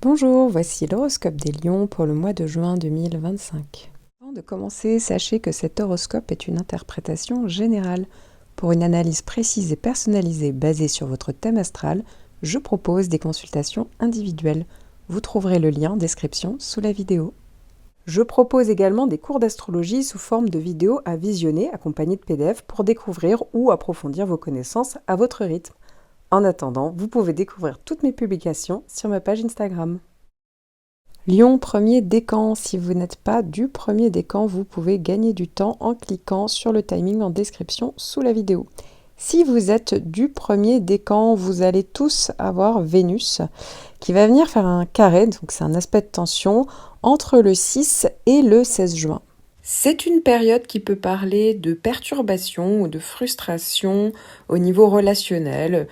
Bonjour, voici l'horoscope des Lions pour le mois de juin 2025. Avant de commencer, sachez que cet horoscope est une interprétation générale. Pour une analyse précise et personnalisée basée sur votre thème astral, je propose des consultations individuelles. Vous trouverez le lien en description sous la vidéo. Je propose également des cours d'astrologie sous forme de vidéos à visionner accompagnées de PDF pour découvrir ou approfondir vos connaissances à votre rythme. En attendant, vous pouvez découvrir toutes mes publications sur ma page Instagram. Lion, premier décan. Si vous n'êtes pas du premier décan, vous pouvez gagner du temps en cliquant sur le timing en description sous la vidéo. Si vous êtes du premier décan, vous allez tous avoir Vénus qui va venir faire un carré, donc c'est un aspect de tension, entre le 6 et le 16 juin. C'est une période qui peut parler de perturbation ou de frustration au niveau relationnel.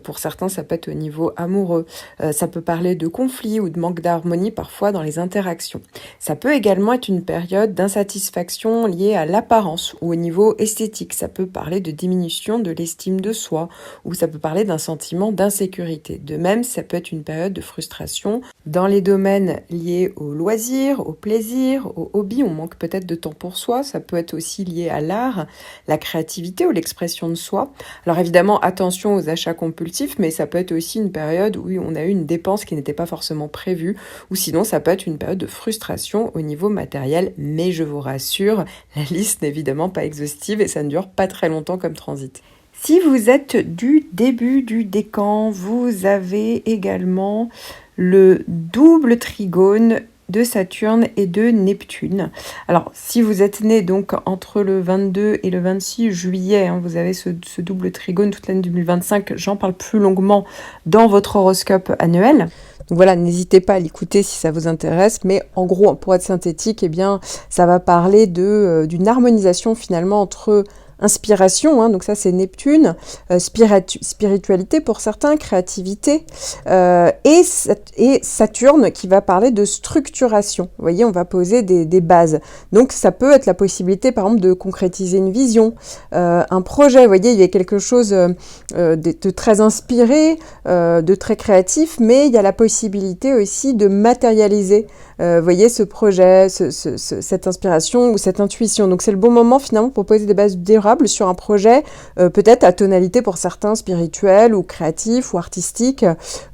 Pour certains, ça peut être au niveau amoureux. Ça peut parler de conflits ou de manque d'harmonie parfois dans les interactions. Ça peut également être une période d'insatisfaction liée à l'apparence ou au niveau esthétique. Ça peut parler de diminution de l'estime de soi ou ça peut parler d'un sentiment d'insécurité. De même, ça peut être une période de frustration dans les domaines liés au loisir, au plaisir, au hobby. On manque peut-être de temps pour soi, ça peut être aussi lié à l'art, la créativité ou l'expression de soi. Alors évidemment, attention aux achats compulsifs, mais ça peut être aussi une période où on a eu une dépense qui n'était pas forcément prévue, ou sinon ça peut être une période de frustration au niveau matériel, mais je vous rassure, la liste n'est évidemment pas exhaustive et ça ne dure pas très longtemps comme transit. Si vous êtes du début du décan, vous avez également le double trigone de Saturne et de Neptune. Alors, si vous êtes né donc entre le 22 et le 26 juillet, vous avez ce double trigone toute l'année 2025, j'en parle plus longuement dans votre horoscope annuel. Donc voilà, n'hésitez pas à l'écouter si ça vous intéresse, mais en gros, pour être synthétique, eh bien, ça va parler d'une harmonisation finalement entre inspiration, donc ça c'est Neptune, spiritualité pour certains, créativité, et Saturne qui va parler de structuration. Vous voyez, on va poser des bases. Donc ça peut être la possibilité par exemple de concrétiser une vision, un projet. Vous voyez, il y a quelque chose de très inspiré, de très créatif, mais il y a la possibilité aussi de matérialiser, vous voyez, ce projet, cette inspiration ou cette intuition. Donc c'est le bon moment finalement pour poser des bases durables sur un projet peut-être à tonalité pour certains spirituel ou créatif ou artistique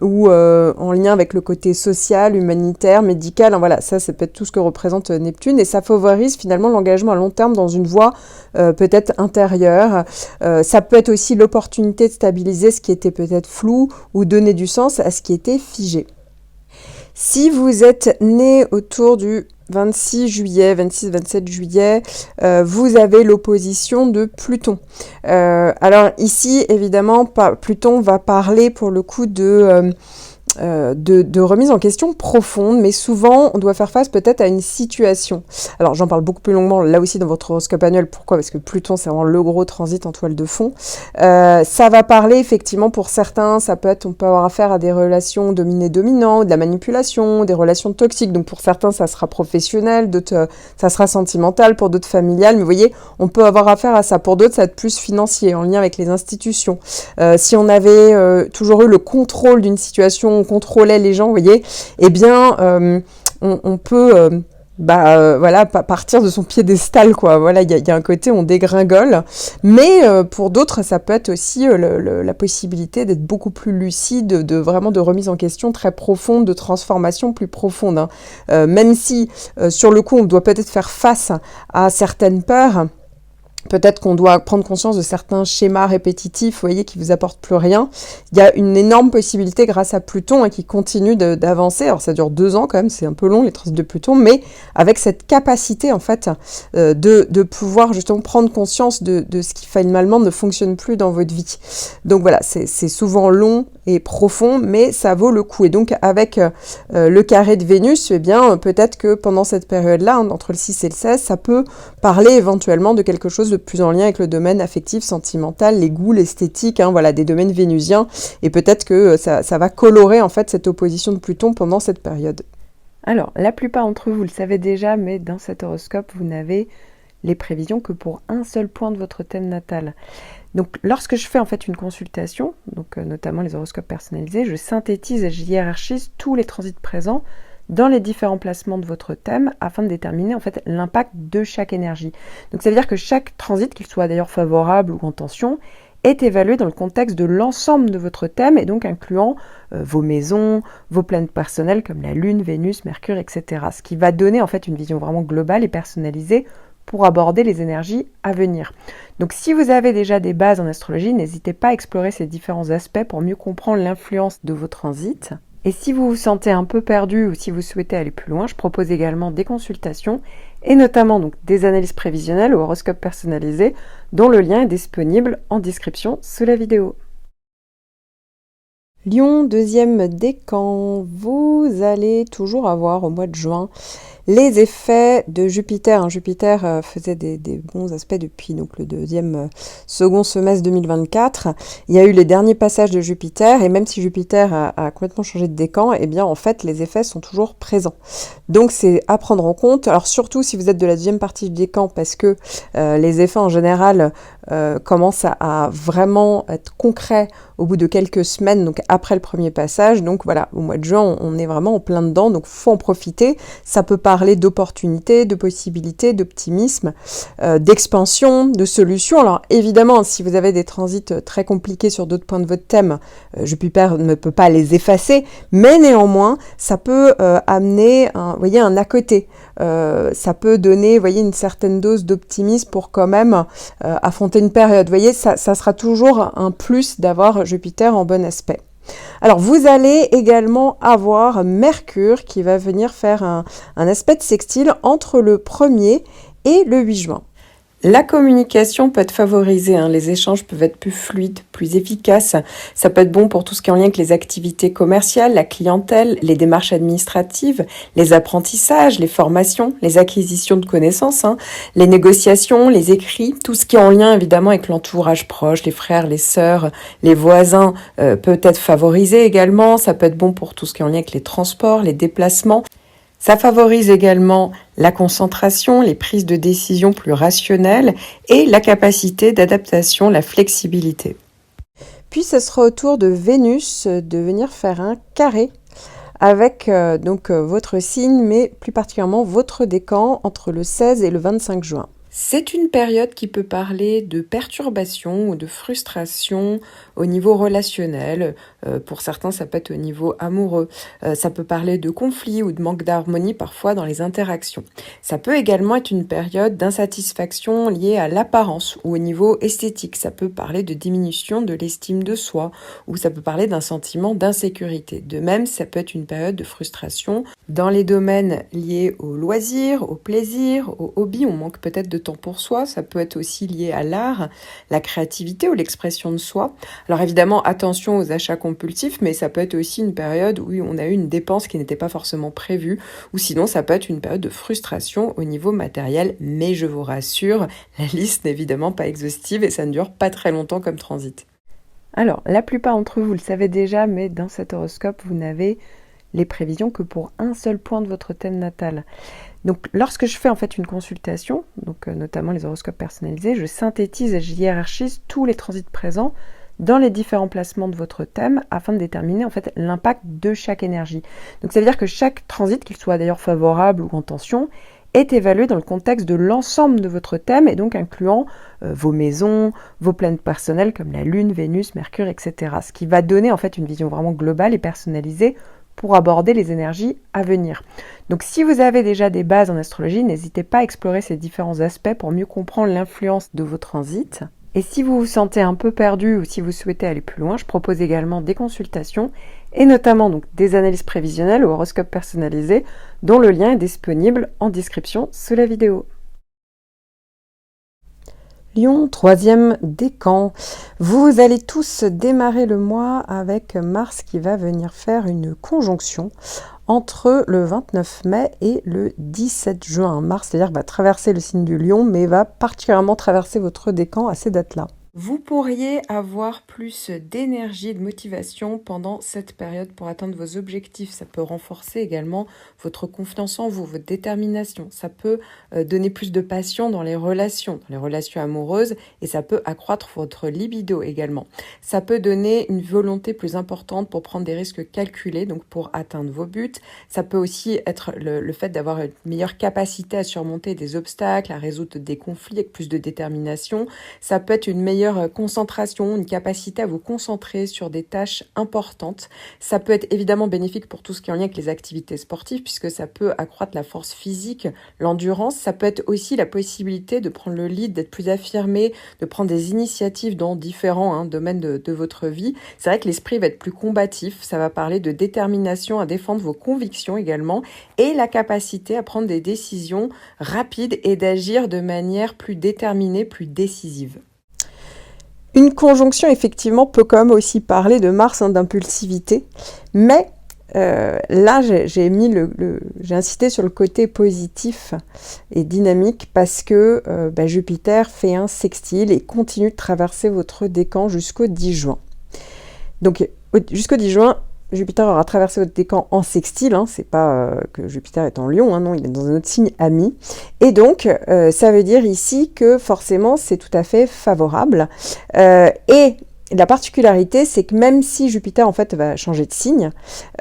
ou en lien avec le côté social, humanitaire, médical. Voilà, ça peut être tout ce que représente Neptune et ça favorise finalement l'engagement à long terme dans une voie peut-être intérieure. Ça peut être aussi l'opportunité de stabiliser ce qui était peut-être flou ou donner du sens à ce qui était figé. Si vous êtes né autour du 26 juillet, 26-27 juillet, vous avez l'opposition de Pluton. Alors ici, évidemment, Pluton va parler pour le coup de remise en question profonde, mais souvent on doit faire face peut-être à une situation. Alors j'en parle beaucoup plus longuement là aussi dans votre horoscope annuel. Pourquoi ? Parce que Pluton c'est vraiment le gros transit en toile de fond. Ça va parler effectivement pour certains, on peut avoir affaire à des relations dominé-dominant, de la manipulation, des relations toxiques. Donc pour certains ça sera professionnel, d'autres ça sera sentimental, pour d'autres familial. Mais vous voyez, on peut avoir affaire à ça. Pour d'autres ça va être plus financier, en lien avec les institutions. Si on avait toujours eu le contrôle d'une situation, on contrôlait les gens, vous voyez, eh bien, on peut voilà, partir de son piédestal, quoi. Voilà, il y a un côté, on dégringole. Mais pour d'autres, ça peut être aussi la possibilité d'être beaucoup plus lucide, vraiment de remise en question très profonde, de transformation plus profonde. Même si, sur le coup, on doit peut-être faire face à certaines peurs. Peut-être qu'on doit prendre conscience de certains schémas répétitifs, vous voyez, qui vous apportent plus rien. Il y a une énorme possibilité grâce à Pluton qui continue d'avancer. Alors ça dure 2 ans quand même, c'est un peu long les transits de Pluton, mais avec cette capacité en fait de pouvoir justement prendre conscience de ce qui finalement ne fonctionne plus dans votre vie. Donc voilà, c'est souvent long et profond, mais ça vaut le coup. Et donc avec le carré de Vénus, eh bien peut-être que pendant cette période-là, entre le 6 et le 16, ça peut parler éventuellement de quelque chose de plus en lien avec le domaine affectif, sentimental, les goûts, l'esthétique, voilà, des domaines vénusiens. Et peut-être que ça va colorer en fait cette opposition de Pluton pendant cette période. Alors, la plupart d'entre vous le savez déjà, mais dans cet horoscope, vous n'avez les prévisions que pour un seul point de votre thème natal. Donc lorsque je fais en fait une consultation, donc notamment les horoscopes personnalisés, je synthétise et je hiérarchise tous les transits présents dans les différents placements de votre thème afin de déterminer en fait l'impact de chaque énergie. Donc ça veut dire que chaque transit, qu'il soit d'ailleurs favorable ou en tension, est évalué dans le contexte de l'ensemble de votre thème et donc incluant vos maisons, vos planètes personnelles comme la Lune, Vénus, Mercure, etc. Ce qui va donner en fait une vision vraiment globale et personnalisée pour aborder les énergies à venir. Donc si vous avez déjà des bases en astrologie, n'hésitez pas à explorer ces différents aspects pour mieux comprendre l'influence de vos transits. Et si vous vous sentez un peu perdu ou si vous souhaitez aller plus loin, je propose également des consultations et notamment donc des analyses prévisionnelles ou horoscopes personnalisés dont le lien est disponible en description sous la vidéo. Lion, deuxième décan, vous allez toujours avoir au mois de juin les effets de Jupiter. Jupiter faisait des bons aspects depuis donc, le second semestre 2024. Il y a eu les derniers passages de Jupiter et même si Jupiter a complètement changé de décan, eh bien en fait les effets sont toujours présents. Donc c'est à prendre en compte. Alors surtout si vous êtes de la deuxième partie du décan parce que les effets en général commencent à vraiment être concrets au bout de quelques semaines, donc après le premier passage. Donc voilà, au mois de juin, on est vraiment en plein dedans, donc faut en profiter. Ça peut parler d'opportunités, de possibilités, d'optimisme, d'expansion, de solutions. Alors évidemment, si vous avez des transits très compliqués sur d'autres points de votre thème, Jupiter ne peut pas les effacer, mais néanmoins, ça peut amener un à côté. Ça peut donner, une certaine dose d'optimisme pour quand même affronter une période. Vous voyez, ça sera toujours un plus d'avoir Jupiter en bon aspect. Alors, vous allez également avoir Mercure qui va venir faire un aspect de sextile entre le 1er et le 8 juin. La communication peut être favorisée, les échanges peuvent être plus fluides, plus efficaces. Ça peut être bon pour tout ce qui est en lien avec les activités commerciales, la clientèle, les démarches administratives, les apprentissages, les formations, les acquisitions de connaissances, les négociations, les écrits, tout ce qui est en lien évidemment avec l'entourage proche, les frères, les sœurs, les voisins peut être favorisé également. Ça peut être bon pour tout ce qui est en lien avec les transports, les déplacements. Ça favorise également la concentration, les prises de décision plus rationnelles et la capacité d'adaptation, la flexibilité. Puis ce sera au tour de Vénus de venir faire un carré avec votre signe, mais plus particulièrement votre décan entre le 16 et le 25 juin. C'est une période qui peut parler de perturbation ou de frustration au niveau relationnel. Pour certains, ça peut être au niveau amoureux. Ça peut parler de conflits ou de manque d'harmonie parfois dans les interactions. Ça peut également être une période d'insatisfaction liée à l'apparence ou au niveau esthétique. Ça peut parler de diminution de l'estime de soi ou ça peut parler d'un sentiment d'insécurité. De même, ça peut être une période de frustration dans les domaines liés au loisir, au plaisir, au hobby. On manque peut-être de temps pour soi. Ça peut être aussi lié à l'art, la créativité ou l'expression de soi. Alors évidemment, attention aux achats compulsifs, mais ça peut être aussi une période où on a eu une dépense qui n'était pas forcément prévue, ou sinon ça peut être une période de frustration au niveau matériel, mais je vous rassure, la liste n'est évidemment pas exhaustive et ça ne dure pas très longtemps comme transit. Alors, la plupart d'entre vous le savez déjà, mais dans cet horoscope, vous n'avez les prévisions que pour un seul point de votre thème natal. Donc lorsque je fais en fait une consultation, donc notamment les horoscopes personnalisés, je synthétise et je hiérarchise tous les transits présents dans les différents placements de votre thème afin de déterminer en fait l'impact de chaque énergie. Donc ça veut dire que chaque transit, qu'il soit d'ailleurs favorable ou en tension, est évalué dans le contexte de l'ensemble de votre thème et donc incluant vos maisons, vos planètes personnelles comme la Lune, Vénus, Mercure, etc. Ce qui va donner en fait une vision vraiment globale et personnalisée pour aborder les énergies à venir. Donc si vous avez déjà des bases en astrologie, n'hésitez pas à explorer ces différents aspects pour mieux comprendre l'influence de vos transits. Et si vous vous sentez un peu perdu ou si vous souhaitez aller plus loin, je propose également des consultations et notamment donc des analyses prévisionnelles ou horoscopes personnalisés dont le lien est disponible en description sous la vidéo. Lion, troisième décan. Vous allez tous démarrer le mois avec Mars qui va venir faire une conjonction entre le 29 mai et le 17 juin. Mars, c'est-à-dire va traverser le signe du Lion, mais va particulièrement traverser votre décan à ces dates-là. Vous pourriez avoir plus d'énergie et de motivation pendant cette période pour atteindre vos objectifs. Ça peut renforcer également votre confiance en vous, votre détermination. Ça peut donner plus de passion dans les relations amoureuses, et ça peut accroître votre libido également. Ça peut donner une volonté plus importante pour prendre des risques calculés, donc pour atteindre vos buts. Ça peut aussi être le fait d'avoir une meilleure capacité à surmonter des obstacles, à résoudre des conflits avec plus de détermination. Ça peut être une meilleure concentration, une capacité à vous concentrer sur des tâches importantes. Ça peut être évidemment bénéfique pour tout ce qui est en lien avec les activités sportives, puisque ça peut accroître la force physique, l'endurance. Ça peut être aussi la possibilité de prendre le lead, d'être plus affirmé, de prendre des initiatives dans différents domaines de votre vie. C'est vrai que l'esprit va être plus combatif. Ça va parler de détermination à défendre vos convictions également, et la capacité à prendre des décisions rapides et d'agir de manière plus déterminée, plus décisive. Une conjonction, effectivement, peut quand même aussi parler de Mars, d'impulsivité, mais là, j'ai insisté sur le côté positif et dynamique parce que Jupiter fait un sextile et continue de traverser votre décan jusqu'au 10 juin. Donc, jusqu'au 10 juin, Jupiter aura traversé votre décan en sextile, c'est pas que Jupiter est en Lion, non, il est dans un autre signe ami. Et donc, ça veut dire ici que forcément, c'est tout à fait favorable. Et la particularité, c'est que même si Jupiter, en fait, va changer de signe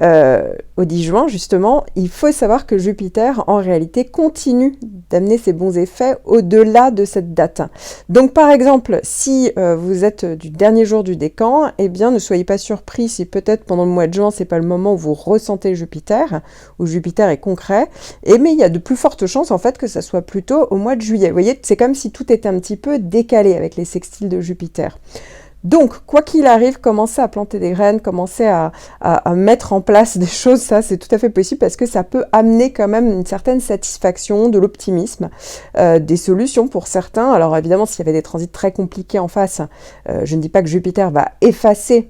au 10 juin, justement, il faut savoir que Jupiter, en réalité, continue d'amener ses bons effets au-delà de cette date. Donc, par exemple, si vous êtes du dernier jour du décan, eh bien, ne soyez pas surpris si peut-être pendant le mois de juin, c'est pas le moment où vous ressentez Jupiter, où Jupiter est concret, mais il y a de plus fortes chances, en fait, que ça soit plutôt au mois de juillet. Vous voyez, c'est comme si tout était un petit peu décalé avec les sextiles de Jupiter. Donc, quoi qu'il arrive, commencez à planter des graines, commencez à mettre en place des choses, ça c'est tout à fait possible parce que ça peut amener quand même une certaine satisfaction, de l'optimisme, des solutions pour certains. Alors évidemment, s'il y avait des transits très compliqués en face, je ne dis pas que Jupiter va effacer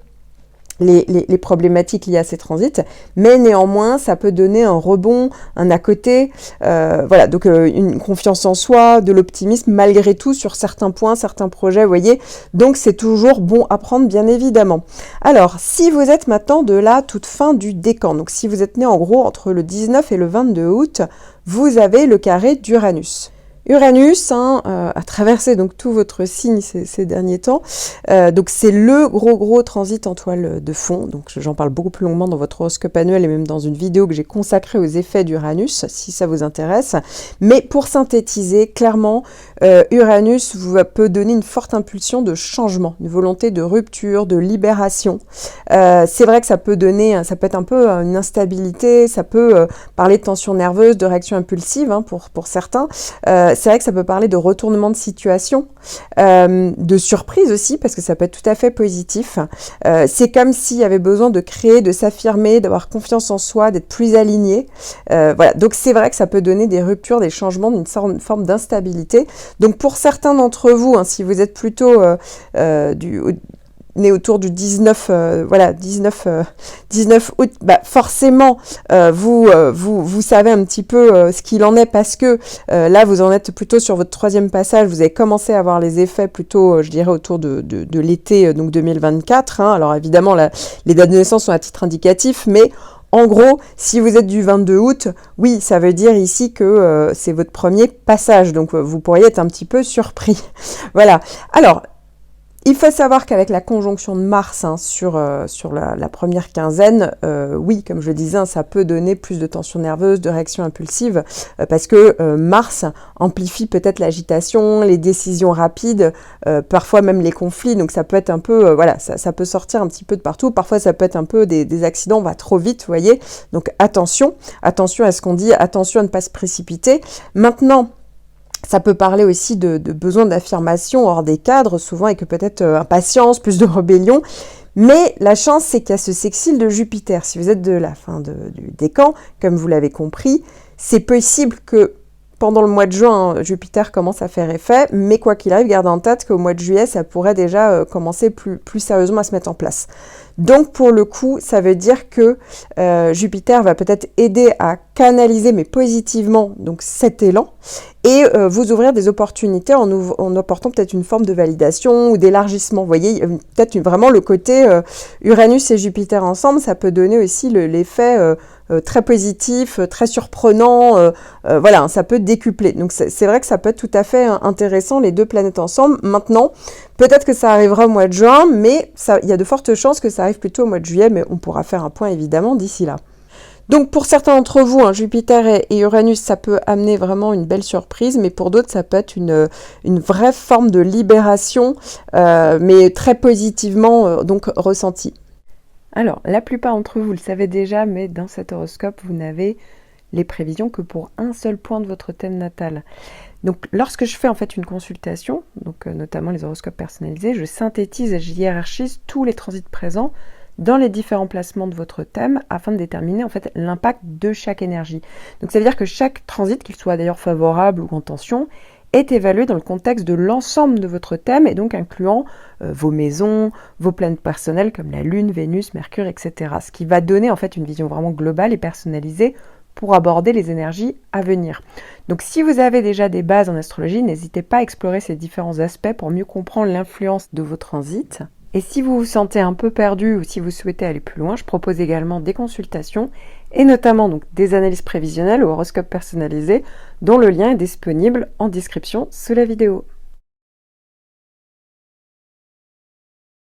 les problématiques liées à ces transits, mais néanmoins, ça peut donner un rebond, un à côté, voilà, donc une confiance en soi, de l'optimisme malgré tout sur certains points, certains projets, vous voyez, donc c'est toujours bon à prendre, bien évidemment. Alors, si vous êtes maintenant de la toute fin du décan, donc si vous êtes né en gros entre le 19 et le 22 août, vous avez le carré d'Uranus. Uranus a traversé donc tout votre signe ces derniers temps. Donc c'est le gros transit en toile de fond. Donc j'en parle beaucoup plus longuement dans votre horoscope annuel et même dans une vidéo que j'ai consacrée aux effets d'Uranus, si ça vous intéresse. Mais pour synthétiser, clairement, Uranus peut donner une forte impulsion de changement, une volonté de rupture, de libération. C'est vrai que ça peut être un peu une instabilité, ça peut parler de tension nerveuse, de réaction impulsive pour certains. C'est vrai que ça peut parler de retournement de situation, de surprise aussi, parce que ça peut être tout à fait positif. C'est comme s'il y avait besoin de créer, de s'affirmer, d'avoir confiance en soi, d'être plus aligné. Voilà. Donc c'est vrai que ça peut donner des ruptures, des changements, d'une forme d'instabilité. Donc pour certains d'entre vous, si vous êtes plutôt né autour du 19 août, forcément vous savez un petit peu ce qu'il en est parce que là vous en êtes plutôt sur votre troisième passage, vous avez commencé à avoir les effets plutôt je dirais autour de l'été donc 2024. Alors évidemment les dates de naissance sont à titre indicatif, mais en gros, si vous êtes du 22 août, oui, ça veut dire ici que c'est votre premier passage, donc vous pourriez être un petit peu surpris. Voilà. Alors, il faut savoir qu'avec la conjonction de Mars sur la première quinzaine, oui, comme je le disais, ça peut donner plus de tension nerveuse, de réaction impulsive, parce que Mars amplifie peut-être l'agitation, les décisions rapides, parfois même les conflits, donc ça peut être un peu, ça peut sortir un petit peu de partout, parfois ça peut être un peu des accidents, on va trop vite, vous voyez, donc attention à ce qu'on dit, attention à ne pas se précipiter. Maintenant, ça peut parler aussi de besoin d'affirmation hors des cadres, souvent, et que peut-être impatience, plus de rébellion. Mais la chance, c'est qu'il y a ce sextile de Jupiter. Si vous êtes de la fin du décan, comme vous l'avez compris, c'est possible que pendant le mois de juin, Jupiter commence à faire effet, mais quoi qu'il arrive, gardez en tête qu'au mois de juillet, ça pourrait déjà commencer plus sérieusement à se mettre en place. Donc pour le coup, ça veut dire que Jupiter va peut-être aider à canaliser, mais positivement, donc cet élan, et vous ouvrir des opportunités en apportant peut-être une forme de validation ou d'élargissement. Vous voyez, peut-être vraiment le côté Uranus et Jupiter ensemble, ça peut donner aussi l'effet très positif, très surprenant, voilà, ça peut décupler. Donc c'est vrai que ça peut être tout à fait intéressant, les deux planètes ensemble. Maintenant, peut-être que ça arrivera au mois de juin, mais il y a de fortes chances que ça arrive plutôt au mois de juillet, mais on pourra faire un point évidemment d'ici là. Donc pour certains d'entre vous, Jupiter et Uranus, ça peut amener vraiment une belle surprise, mais pour d'autres, ça peut être une vraie forme de libération, mais très positivement donc ressentie. Alors, la plupart d'entre vous le savez déjà, mais dans cet horoscope, vous n'avez les prévisions que pour un seul point de votre thème natal. Donc, lorsque je fais en fait une consultation, donc notamment les horoscopes personnalisés, je synthétise et je hiérarchise tous les transits présents dans les différents placements de votre thème afin de déterminer en fait l'impact de chaque énergie. Donc ça veut dire que chaque transit, qu'il soit d'ailleurs favorable ou en tension, est évalué dans le contexte de l'ensemble de votre thème et donc incluant vos maisons, vos planètes personnelles comme la Lune, Vénus, Mercure, etc. Ce qui va donner en fait une vision vraiment globale et personnalisée pour aborder les énergies à venir. Donc si vous avez déjà des bases en astrologie, n'hésitez pas à explorer ces différents aspects pour mieux comprendre l'influence de vos transits. Et si vous vous sentez un peu perdu ou si vous souhaitez aller plus loin, je propose également des consultations et notamment donc des analyses prévisionnelles ou horoscopes personnalisés dont le lien est disponible en description sous la vidéo.